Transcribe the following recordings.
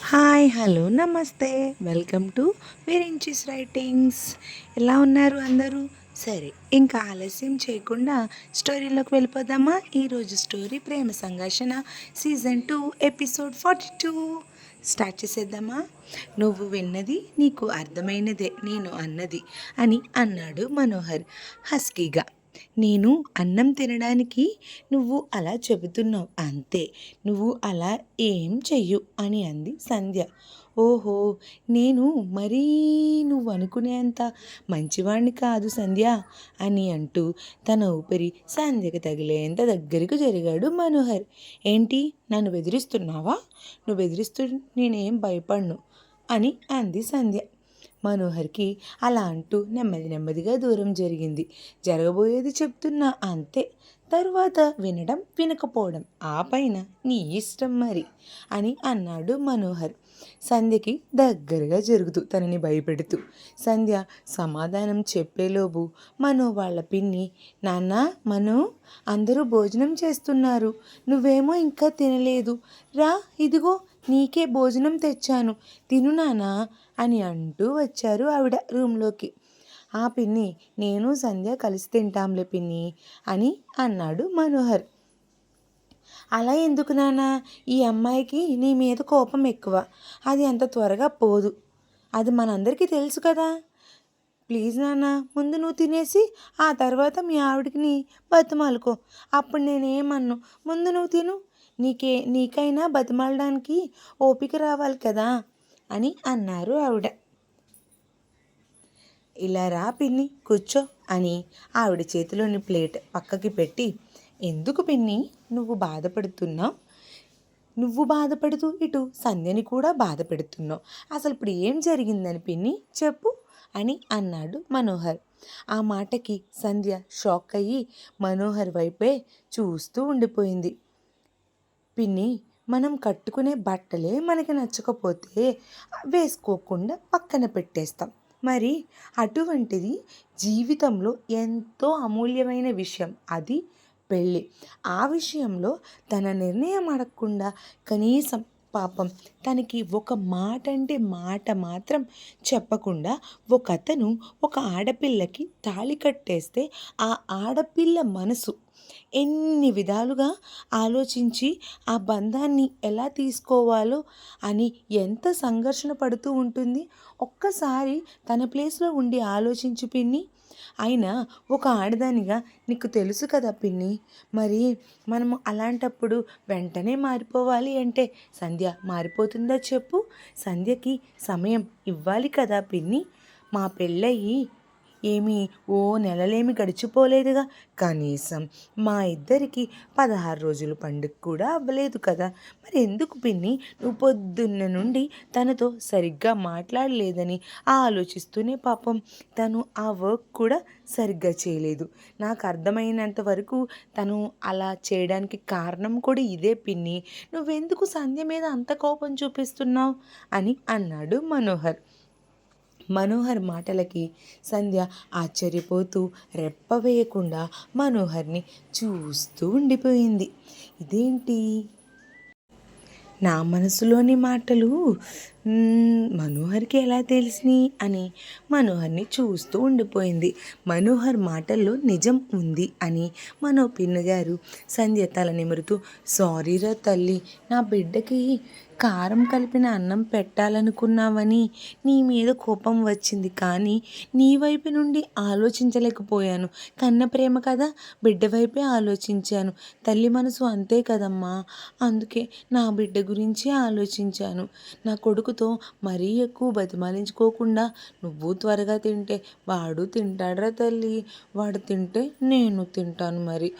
Hi hello నమస్తే welcome to విరించీస్ writings. ఎలా ఉన్నారు అందరూ? సరే, ఇంకా ఆలస్యం చేయకుండా స్టోరీలోకి వెళ్ళిపోదామా? ఈరోజు స్టోరీ ప్రేమ సంఘర్షణ సీజన్ 2 ఎపిసోడ్ 42 స్టార్ట్ చేసేద్దామా? నువ్వు విన్నది నీకు అర్థమైనదే నేను అన్నది అని అన్నాడు మనోహర్ హస్కీగా. నేను అన్నం తినడానికి నువ్వు అలా చెబుతున్నావు అంతే, నువ్వు అలా ఏం చెయ్యు అని అంది సంధ్య. ఓహో, నేను మరీ నువ్వు అనుకునేంత మంచివాణ్ణి కాదు సంధ్య అని అంటూ తన ఊపిరి సంధ్యకి తగిలేంత దగ్గరకు జరిగాడు మనోహర్. ఏంటి, నన్ను బెదిరిస్తున్నావా? నువ్వు బెదిరిస్తూ నేనేం భయపడ్ను అని అంది సంధ్య. మనోహర్కి అలా అంటూ నెమ్మదిగా దూరం జరిగింది. జరగబోయేది చెప్తున్నా అంతే, తరువాత వినడం వినకపోవడం ఆ పైన నీ ఇష్టం మరి అని అన్నాడు మనోహర్ సంధ్యకి దగ్గరగా జరుగుతూ తనని భయపెడుతూ. సంధ్య సమాధానం చెప్పేలోపు మనో వాళ్ళ పిన్ని, నాన్న మనో, అందరూ భోజనం చేస్తున్నారు, నువ్వేమో ఇంకా తినలేదు, రా ఇదిగో నీకే భోజనం తెచ్చాను, తిను నానా అని అంటూ వచ్చారు ఆవిడ రూమ్లోకి. ఆ పిన్ని, నేను సంధ్య కలిసి తింటాంలే పిన్ని అని అన్నాడు మనోహర్. అలా ఎందుకు నాన్న? ఈ అమ్మాయికి నీ మీద కోపం ఎక్కువ, అది అంత త్వరగా పోదు, అది మనందరికీ తెలుసు కదా. ప్లీజ్ నాన్న, ముందు నువ్వు తినేసి ఆ తర్వాత మీ ఆవిడకి బతిమాలుకో, అప్పుడు నేనేమన్ను, ముందు నువ్వు తిను, నీకైనా బతిమాలడానికి ఓపిక రావాలి కదా అని అన్నారు ఆవిడ. ఇలా రా పిన్ని కూర్చో అని ఆవిడ చేతిలోని ప్లేట్ పక్కకి పెట్టి, ఎందుకు పిన్ని నువ్వు బాధపడుతున్నావు? నువ్వు బాధపడుతూ ఇటు సంధ్యని కూడా బాధ పెడుతున్నావు. అసలు ఇప్పుడు ఏం జరిగిందని పిన్ని చెప్పు అని అన్నాడు మనోహర్. ఆ మాటకి సంధ్య షాక్ అయ్యి మనోహర్ వైపే చూస్తూ ఉండిపోయింది. పిన్ని, మనం కట్టుకునే బట్టలే మనకి నచ్చకపోతే వేసుకోకుండా పక్కన పెట్టేస్తాం. మరి అటువంటిది జీవితంలో ఎంతో అమూల్యమైన విషయం అది పెళ్ళి. ఆ విషయంలో తన నిర్ణయం అడగకుండా కనీసం పాపం తనకి ఒక మాట అంటే మాట మాత్రం చెప్పకుండా ఒకతను ఒక ఆడపిల్లకి తాళి కట్టేస్తే ఆ ఆడపిల్ల మనసు ఎన్ని విధాలుగా ఆలోచించి ఆ బంధాన్ని ఎలా తీసుకోవాలో అని ఎంత సంఘర్షణ పడుతూ ఉంటుంది. ఒక్కసారి తన ప్లేస్లో ఉండి ఆలోచించు పిన్ని. అయినా ఒక ఆడదానిగా నీకు తెలుసు కదా పిన్ని, మరి మనము అలాంటప్పుడు వెంటనే మారిపోవాలి అంటే సంధ్య మారిపోతుందా చెప్పు? సంధ్యకి సమయం ఇవ్వాలి కదా పిన్ని. మా పెళ్ళయి ఏమీ ఓ నెలలేమి గడిచిపోలేదుగా, కనీసం మా ఇద్దరికి 16 రోజులు పండుగ కూడా అవ్వలేదు కదా. మరి ఎందుకు పిన్ని నువ్వు పొద్దున్న నుండి తనతో సరిగ్గా మాట్లాడలేదని ఆలోచిస్తూనే పాపం తను ఆ వర్క్ కూడా సరిగ్గా చేయలేదు. నాకు అర్థమైనంత వరకు తను అలా చేయడానికి కారణం కూడా ఇదే పిన్ని. నువ్వెందుకు సంధ్య మీద అంత కోపం చూపిస్తున్నావు అని అన్నాడు మనోహర్. మనోహర్ మాటలకి సంధ్య ఆశ్చర్యపోతూ రెప్ప వేయకుండా మనోహర్ని చూస్తూ ఉండిపోయింది. ఇదేంటి, నా మనసులోని మాటలు మనోహర్కి ఎలా తెలిసినాయి అని మనోహర్ని చూస్తూ ఉండిపోయింది. మనోహర్ మాటల్లో నిజం ఉంది అని మనో పిన్నగారు సంధ్య తల నిమురుతూ, సారీరా తల్లి, నా బిడ్డకి కారం కలిపిన అన్నం పెట్టాలనుకున్నావని నీ మీద కోపం వచ్చింది, కానీ నీ వైపు నుండి ఆలోచించలేకపోయాను. కన్న ప్రేమ కదా, బిడ్డ వైపే ఆలోచించాను. తల్లి మనసు అంతే కదమ్మా, అందుకే నా బిడ్డ గురించి ఆలోచించాను. నా కొడుకుతో మరీ ఎక్కువ బతిమాలించుకోకుండా నువ్వు త్వరగా తింటే వాడు తింటాడ్రా తల్లి, వాడు తింటే నేను తింటాను, మరి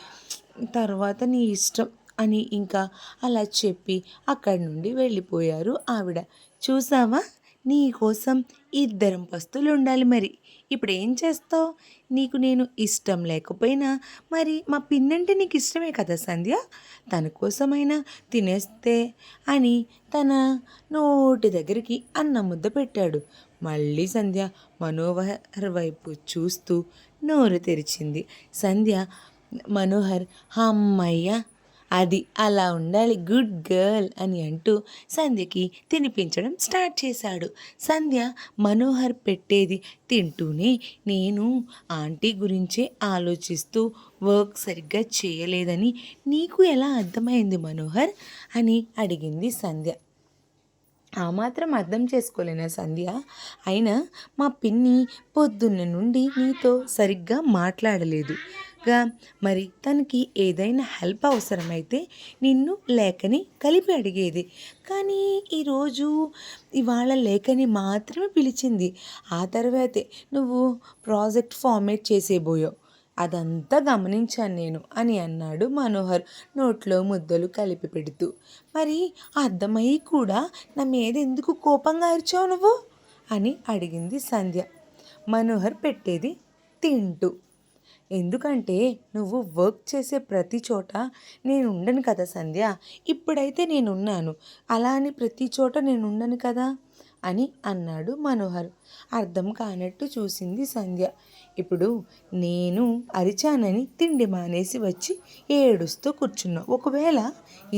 తర్వాత నీ ఇష్టం అని ఇంకా అలా చెప్పి అక్కడి నుండి వెళ్ళిపోయారు ఆవిడ. చూసావా, నీ కోసం ఇద్దరం పస్తులు ఉండాలి, మరి ఇప్పుడు ఏం చేస్తావు? నీకు నేను ఇష్టం లేకపోయినా మరి మా పిన్నంటే నీకు ఇష్టమే కదా సంధ్య, తన కోసమైనా తినేస్తే అని తన నోటి దగ్గరికి అన్న ముద్ద పెట్టాడు. మళ్ళీ సంధ్య మనోహర్ వైపు చూస్తూ నోరు తెరిచింది. సంధ్య మనోహర్ అమ్మయ్య అది అలా ఉండాలి గుడ్ గర్ల్ అని అంటూ సంధ్యకి తినిపించడం స్టార్ట్ చేశాడు. సంధ్య మనోహర్ పెట్టేది తింటూనే నేను ఆంటీ గురించే ఆలోచిస్తూ వర్క్ సరిగ్గా చేయలేదని నీకు ఎలా అర్థమైంది మనోహర్ అని అడిగింది సంధ్య. ఆ మాత్రం అర్థం చేసుకోలేనా సంధ్య? అయినా మా పిన్ని పొద్దున్న నుండి నీతో సరిగ్గా మాట్లాడలేదు మరి తనకి ఏదైనా హెల్ప్ అవసరమైతే నిన్ను లేఖని కలిపి అడిగేది. కానీ ఇవాళ లేఖని మాత్రమే పిలిచింది. ఆ తర్వాతే నువ్వు ప్రాజెక్ట్ ఫార్మేట్ చేసేబోయావు. అదంతా గమనించాను నేను అని అన్నాడు మనోహర్ నోట్లో ముద్దలు కలిపి పెడుతూ. మరి అర్థమయ్యి కూడా నా మీద ఎందుకు కోపంగా అరిచావు నువ్వు అని అడిగింది సంధ్య మనోహర్ పెట్టేది తింటూ. ఎందుకంటే నువ్వు వర్క్ చేసే ప్రతి చోట నేను ఉండను కదా సంధ్య. ఇప్పుడైతే నేనున్నాను, అలా అని ప్రతి చోట నేను ఉండను కదా అని అన్నాడు మనోహర్. అర్థం కానట్టు చూసింది సంధ్య. ఇప్పుడు నేను అరిచానని తిండి మానేసి వచ్చి ఏడుస్తూ కూర్చున్నావు. ఒకవేళ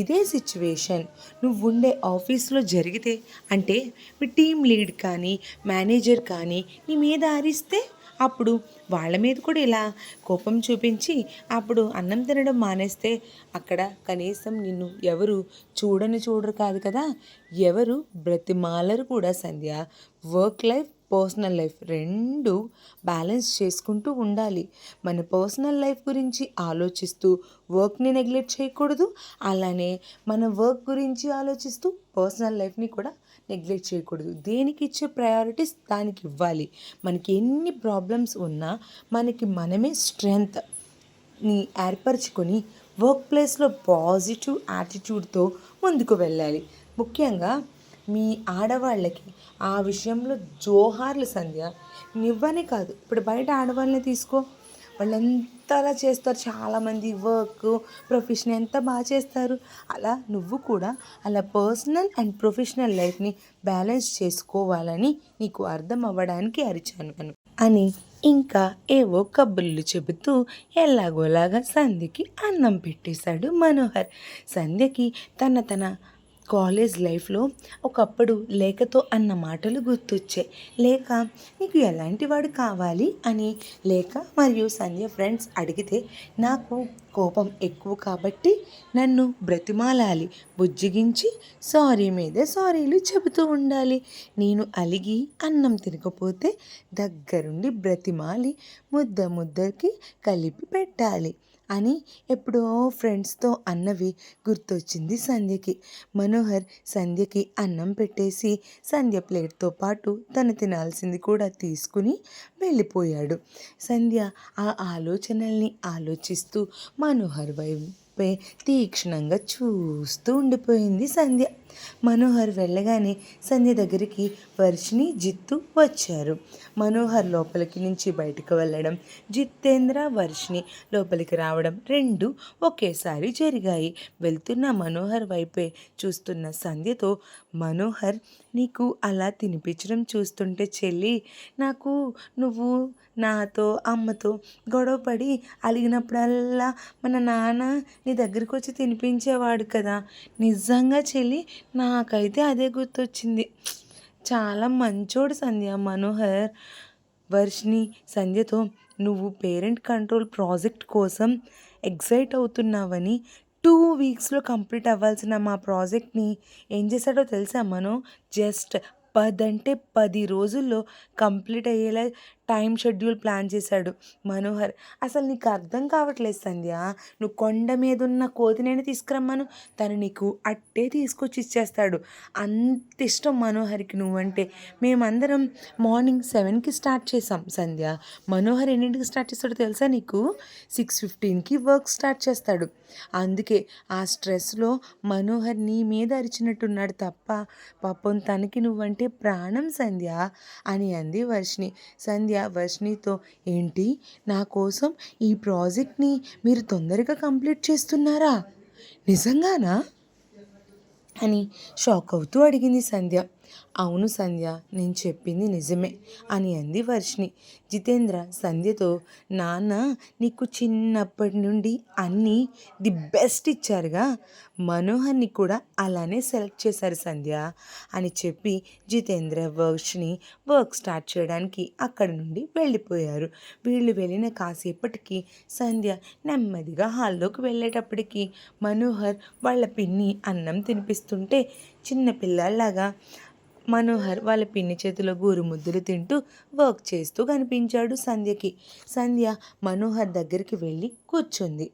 ఇదే సిచ్యువేషన్ నువ్వుండే ఆఫీస్లో జరిగితే, అంటే మీ టీం లీడ్ కానీ మేనేజర్ కానీ నీ మీద అరిస్తే, అప్పుడు వాళ్ళ మీద కూడా ఇలా కోపం చూపించి అప్పుడు అన్నం తినడం మానేస్తే అక్కడ కనీసం నిన్ను ఎవరు చూడరు కాదు కదా, ఎవరు బ్రతిమాలరు కూడా సంధ్య. వర్క్ లైఫ్ పర్సనల్ లైఫ్ రెండు బ్యాలెన్స్ చేసుకుంటూ ఉండాలి. మన పర్సనల్ లైఫ్ గురించి ఆలోచిస్తూ వర్క్ని నెగ్లెక్ట్ చేయకూడదు, అలానే మన వర్క్ గురించి ఆలోచిస్తూ పర్సనల్ లైఫ్ని కూడా నెగ్లెక్ట్ చేయకూడదు. దేనికి ఇచ్చే ప్రయారిటీస్ దానికి ఇవ్వాలి. మనకి ఎన్ని ప్రాబ్లమ్స్ ఉన్నా మనమే స్ట్రెంగ్త్ని ఏర్పరచుకొని వర్క్ ప్లేస్లో పాజిటివ్ యాటిట్యూడ్తో ముందుకు వెళ్ళాలి. ముఖ్యంగా మీ ఆడవాళ్ళకి ఆ విషయంలో జోహార్లు సంధ్య. నువ్వనే కాదు, ఇప్పుడు బయట ఆడవాళ్ళని తీసుకో, వాళ్ళంతా అలా చేస్తారు. చాలామంది వర్క్ ప్రొఫెషన్ ఎంత బాగా చేస్తారు. అలా నువ్వు కూడా అలా పర్సనల్ అండ్ ప్రొఫెషనల్ లైఫ్ని బ్యాలెన్స్ చేసుకోవాలని నీకు అర్థం అవ్వడానికి అరిచాను అని ఇంకా ఏవో కబుర్లు చెబుతూ ఎలాగోలాగా సంధ్యకి అన్నం పెట్టేశాడు మనోహర్. సంధ్యకి తన కాలేజ్ లైఫ్లో ఒకప్పుడు లేఖతో అన్న మాటలు గుర్తొచ్చాయి. లేఖ నీకు ఎలాంటి వాడు కావాలి అని లేఖ మరియు సంధ్య ఫ్రెండ్స్ అడిగితే, నాకు కోపం ఎక్కువ కాబట్టి నన్ను బ్రతిమాలాలి, బుజ్జిగించి సారీ మీద సారీలు చెబుతూ ఉండాలి. నేను అలిగి అన్నం తినకపోతే దగ్గరుండి బ్రతిమాలి ముద్దకి కలిపి పెట్టాలి అని ఎప్పుడో ఫ్రెండ్స్తో అన్నవి గుర్తొచ్చింది సంధ్యకి. మనోహర్ సంధ్యకి అన్నం పెట్టేసి సంధ్య ప్లేట్తో పాటు తను తినాల్సింది కూడా తీసుకుని వెళ్ళిపోయాడు. సంధ్య ఆ ఆలోచనల్ని ఆలోచిస్తూ మనోహర్ వైపే తీక్షణంగా చూస్తూ ఉండిపోయింది సంధ్య. మనోహర్ వెళ్ళగానే సంధ్య దగ్గరికి వర్షిని, జిత్తు వచ్చారు. మనోహర్ లోపలికి నుంచి బయటకు వెళ్ళడం, జితేంద్ర వర్షిని లోపలికి రావడం రెండు ఒకేసారి జరిగాయి. వెళ్తున్న మనోహర్ వైపే చూస్తున్న సంధ్యతో, మనోహర్ నీకు అలా తినిపించడం చూస్తుంటే చెల్లి, నాకు నువ్వు నాతో అమ్మతో గొడవపడి అలిగినప్పుడల్లా మన నాన్న నీ దగ్గరికి వచ్చి తినిపించేవాడు కదా. నిజంగా చెల్లి నాకైతే అదే గుర్తొచ్చింది. చాలా మంచోడు సంధ్య మనోహర్. వర్షిని సంధ్యతో, నువ్వు పేరెంట్ కంట్రోల్ ప్రాజెక్ట్ కోసం ఎగ్జైట్ అవుతున్నావని 2 వీక్స్లో కంప్లీట్ అవ్వాల్సిన మా ప్రాజెక్ట్ని ఏం చేశాడో తెలుసా మనో? జస్ట్ 10 రోజుల్లో కంప్లీట్ అయ్యేలా టైం షెడ్యూల్ ప్లాన్ చేశాడు మనోహర్. అసలు నీకు అర్థం కావట్లేదు సంధ్య. నువ్వు కొండ మీద ఉన్న కోతినైనా తీసుకురమ్మను, తను నీకు అట్టే తీసుకొచ్చి ఇచ్చేస్తాడు. అంత ఇష్టం మనోహర్కి నువ్వంటే. మేమందరం మార్నింగ్ 7కి స్టార్ట్ చేసాం సంధ్య. మనోహర్ ఎన్నింటికి స్టార్ట్ చేస్తాడో తెలుసా నీకు? 6:15కి వర్క్ స్టార్ట్ చేస్తాడు. అందుకే ఆ స్ట్రెస్లో మనోహర్ నీ మీద అరిచినట్టున్నాడు తప్ప పాపం తనకి నువ్వంటే ప్రాణం సంధ్య అని అంది వర్షిని. సంధ్య వర్షినితో, ఏంటి నా కోసం ఈ ప్రాజెక్ట్ని మీరు తొందరగా కంప్లీట్ చేస్తున్నారా? నిజంగానా అని షాక్ అవుతూ అడిగింది సంధ్య. అవును సంధ్య, నేను చెప్పింది నిజమే అని అంది వర్షిణి. జితేంద్ర సంధ్యతో, నాన్న నీకు చిన్నప్పటి నుండి అన్నీ ది బెస్ట్ ఇచ్చారుగా, మనోహర్ని కూడా అలానే సెలెక్ట్ చేశారు సంధ్య అని చెప్పి జితేంద్ర వర్షిణి వర్క్ స్టార్ట్ చేయడానికి అక్కడి నుండి వెళ్ళిపోయారు. వీళ్ళు వెళ్ళిన కాసేపటికి సంధ్య నెమ్మదిగా హాల్లోకి వెళ్ళేటప్పటికి మనోహర్ వాళ్ళ పిన్ని అన్నం తినిపిస్తుంటే చిన్న పిల్లల్లాగా మనోహర్ వాళ్ళ పిన్ని చేతిలో గోరు ముద్దలు తింటూ వర్క్ చేస్తూ కనిపించాడు సంధ్యకి. సంధ్య మనోహర్ దగ్గరికి వెళ్ళి కూర్చుంది.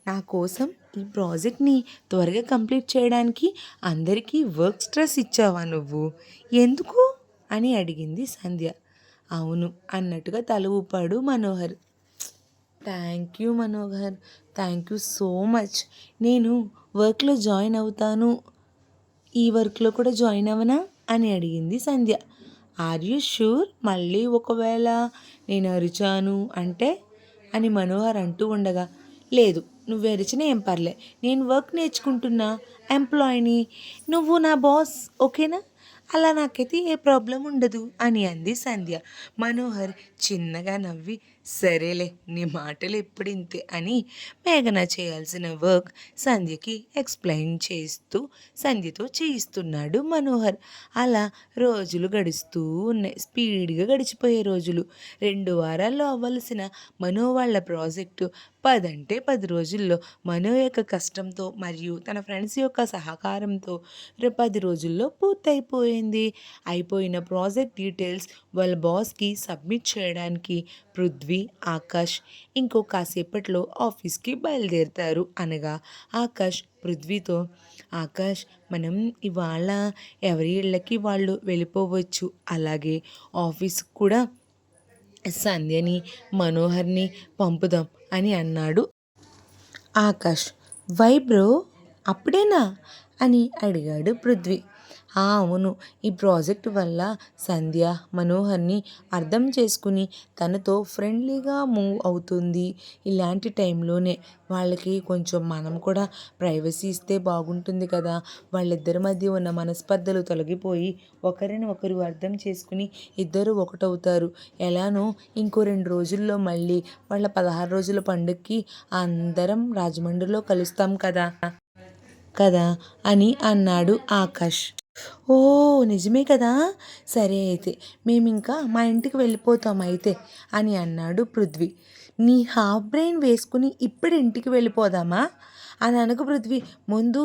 నా కోసం ఈ ప్రాజెక్ట్ని త్వరగా కంప్లీట్ చేయడానికి అందరికీ వర్క్ స్ట్రెస్ ఇచ్చావా నువ్వు? ఎందుకు అని అడిగింది సంధ్య. అవును అన్నట్టుగా తల ఊపాడు Manohar. Thank you Manohar, thank you so much. నేను వర్క్లో జాయిన్ అవుతాను, ఈ వర్క్లో కూడా జాయిన్ అవ్వనా అని అడిగింది సంధ్య. Are you sure? మళ్ళీ ఒకవేళ నేను అరిచాను అంటే అని మనోహర్ అంటూ ఉండగా, లేదు నువ్వు అరిచినా ఏం పర్లే, నేను వర్క్ నేర్చుకుంటున్నా ఎంప్లాయీని, నువ్వు నా బాస్, ఓకేనా? అలా నాకైతే ఏ ప్రాబ్లం ఉండదు అని అంది సంధ్య. మనోహర్ చిన్నగా నవ్వి, సరేలే నీ మాటలు ఎప్పుడు ఇంతే అని మేఘన చేయాల్సిన వర్క్ సంధ్యకి ఎక్స్ప్లెయిన్ చేస్తూ సంధ్యతో చేయిస్తున్నాడు మనోహర్. అలా రోజులు గడుస్తూ ఉన్నాయి. స్పీడ్గా గడిచిపోయే రోజులు. 2 వారాల్లో అవ్వాల్సిన మనో వాళ్ళ ప్రాజెక్టు 10 అంటే 10 రోజుల్లో మనో యొక్క కష్టంతో మరియు తన ఫ్రెండ్స్ యొక్క సహకారంతో 10 రోజుల్లో పూర్తయిపోయింది. అయిపోయిన ప్రాజెక్ట్ డీటెయిల్స్ వాళ్ళ బాస్కి సబ్మిట్ చేయడానికి పృథ్వీ, ఆకాష్ ఇంకో కాసేపట్లో ఆఫీస్కి బయలుదేరుతారు. అనగా ఆకాష్ పృథ్వీతో, ఆకాష్ మనం ఇవాళ ఎవరి ఇళ్ళకి వాళ్ళు వెళ్ళిపోవచ్చు, అలాగే ఆఫీస్కి కూడా సంధ్యని మనోహర్ని పంపుదాం అని అన్నాడు ఆకాష్. వై బ్రో, అప్పుడేనా అని అడిగాడు పృథ్వీ. అవును, ఈ ప్రాజెక్ట్ వల్ల సంధ్య మనోహర్ని అర్థం చేసుకుని తనతో ఫ్రెండ్లీగా మూవ్ అవుతుంది. ఇలాంటి టైంలోనే వాళ్ళకి కొంచెం మనం కూడా ప్రైవసీ ఇస్తే బాగుంటుంది కదా. వాళ్ళిద్దరి మధ్య ఉన్న మనస్పర్ధలు తొలగిపోయి ఒకరిని ఒకరు అర్థం చేసుకుని ఇద్దరు ఒకటవుతారు. ఎలానో ఇంకో 2 రోజుల్లో మళ్ళీ వాళ్ళ 16 రోజుల పండుగకి అందరం రాజమండ్రిలో కలుస్తాం కదా కదా అని అన్నాడు ఆకాష్. ఓ నిజమే కదా, సరే అయితే మేమింకా మా ఇంటికి వెళ్ళిపోతాం అయితే అని అన్నాడు పృథ్వీ. నీ హాఫ్ బ్రెయిన్ వేసుకుని ఇప్పుడు ఇంటికి వెళ్ళిపోదామా అని అనకు పృథ్వీ. ముందు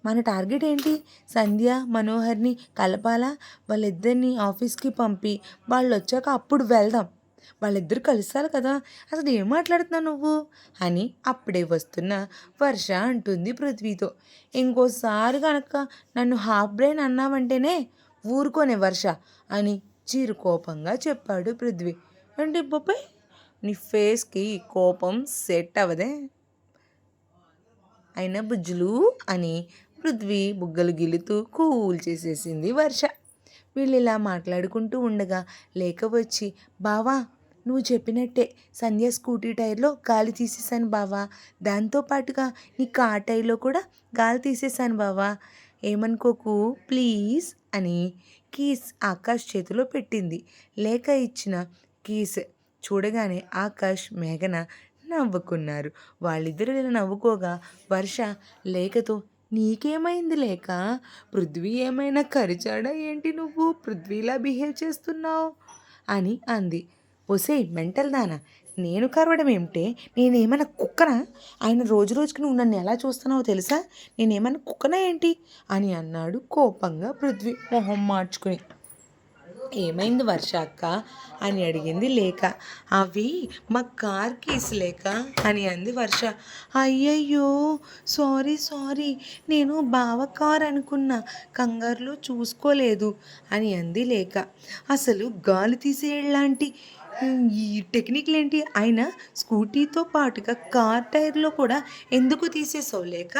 మన టార్గెట్ ఏంటి? సంధ్య మనోహర్ని కలపాలా, వాళ్ళిద్దరిని ఆఫీస్కి పంపి వాళ్ళు వచ్చాక అప్పుడు వెళ్దాం. వాళ్ళిద్దరు కలుస్తారు కదా, అసలు ఏం మాట్లాడుతున్నావు నువ్వు అని అప్పుడే వస్తున్న వర్ష అంటుంది పృథ్వీతో. ఇంకోసారి కనుక నన్ను హాఫ్ బ్రెయిన్ అన్నావంటేనే ఊరుకోనే వర్ష అని చిరుకోపంగా చెప్పాడు పృథ్వీ. అంటే బాబాయ్ నీ ఫేస్కి కోపం సెట్ అవ్వదే అయినా బుజ్జులు అని పృథ్వీ బుగ్గలు గిలుతూ కూల్ చేసేసింది వర్ష. వీళ్ళు ఇలా మాట్లాడుకుంటూ ఉండగా లేక వచ్చి, బావా నువ్వు చెప్పినట్టే సంధ్య స్కూటీ టైర్లో గాలి తీసేసాను బావా, దాంతోపాటుగా నీ కార్ టైర్లో కూడా గాలి తీసేసాను బావా, ఏమనుకోకు ప్లీజ్ అని కీస్ ఆకాష్ చేతిలో పెట్టింది. లేక ఇచ్చిన కీస్ చూడగానే ఆకాష్ మేఘన నవ్వుకున్నారు. వాళ్ళిద్దరూ ఇలా నవ్వుకోగా వర్ష లేఖతో, నీకేమైంది లేక, పృథ్వీ ఏమైనా కరిచాడా ఏంటి, నువ్వు పృథ్వీలా బిహేవ్ చేస్తున్నావు అని అంది. ఒసేయ్ మెంటల్ దానా, నేను కరవడం ఏమిటే, నేనేమైనా కుక్కనా? ఆయన రోజు రోజుకి నువ్వు నన్ను ఎలా చూస్తున్నావో తెలుసా, నేనేమైనా కుక్కనా ఏంటి అని అన్నాడు కోపంగా పృథ్వీ మొహం మార్చుకుని. ఏమైంది వర్ష అక్క అని అడిగింది లేక. అవి మా కార్ కీస్ లేక అని అంది వర్ష. అయ్యయ్యో సారీ సారీ, నేను బావ కార్ అనుకున్నా, కంగారులో చూసుకోలేదు అని అంది లేక. అసలు గాలి తీసేలాంటి ఈ టెక్నిక్లు ఏంటి, ఆయన స్కూటీతో పాటుగా కార్ టైర్లో కూడా ఎందుకు తీసేసావు లేక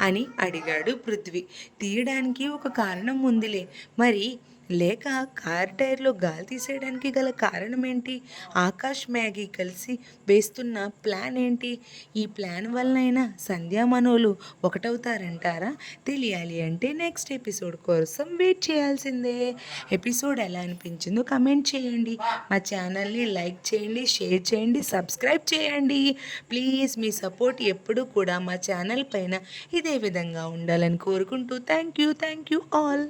అని అడిగాడు పృథ్వీ. తీయడానికి ఒక కారణం ఉందిలే, మరి లేక కార్ టైర్లో గాలి తీసేయడానికి గల కారణం ఏంటి? ఆకాష్ మ్యాగీ కలిసి వేస్తున్న ప్లాన్ ఏంటి? ఈ ప్లాన్ వలనైనా సంధ్యా మనోలు ఒకటవుతారంటారా? తెలియాలి అంటే నెక్స్ట్ ఎపిసోడ్ కోసం వెయిట్ చేయాల్సిందే. ఎపిసోడ్ ఎలా అనిపించిందో కమెంట్ చేయండి. మా ఛానల్ని లైక్ చేయండి, షేర్ చేయండి, సబ్స్క్రైబ్ చేయండి. ప్లీజ్ మీ సపోర్ట్ ఎప్పుడూ కూడా మా ఛానల్ పైన ఇదే విధంగా ఉండాలని కోరుకుంటూ థ్యాంక్ యూ ఆల్.